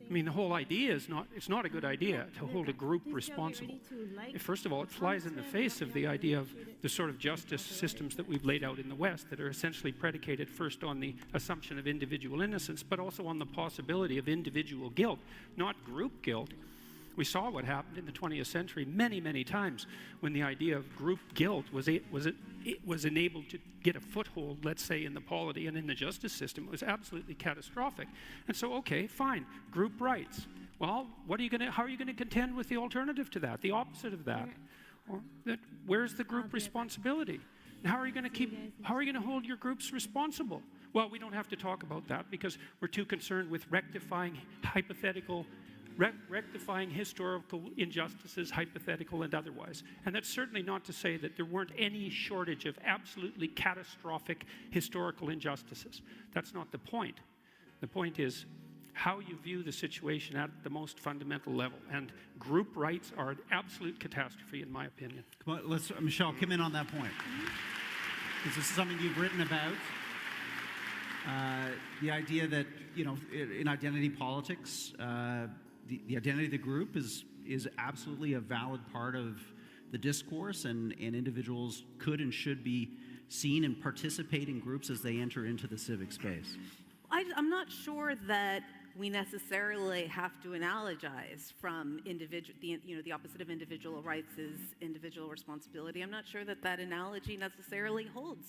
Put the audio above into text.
I mean, the whole idea is it's not a good idea to hold a group responsible. First of all, it flies in the face of the idea of the sort of justice systems that we've laid out in the West that are essentially predicated first on the assumption of individual innocence, but also on the possibility of individual guilt, not group guilt. We saw what happened in the 20th century many, many times when the idea of group guilt was enabled to get a foothold, let's say, in the polity and in the justice system. It was absolutely catastrophic. And so, okay, fine, group rights. Well, how are you going to contend with the alternative to that, the opposite of that? Or where's the group responsibility? And how are you going to hold your groups responsible? Well, we don't have to talk about that because we're too concerned with rectifying historical injustices, hypothetical and otherwise. And that's certainly not to say that there weren't any shortage of absolutely catastrophic historical injustices. That's not the point. The point is how you view the situation at the most fundamental level. And group rights are an absolute catastrophe, in my opinion. Come on, Michelle, come in on that point. This is something you've written about. The idea that, in identity politics, the identity of the group is absolutely a valid part of the discourse, and individuals could and should be seen and participate in groups as they enter into the civic space. I'm not sure that we necessarily have to analogize from the opposite of individual rights is individual responsibility. I'm not sure that analogy necessarily holds.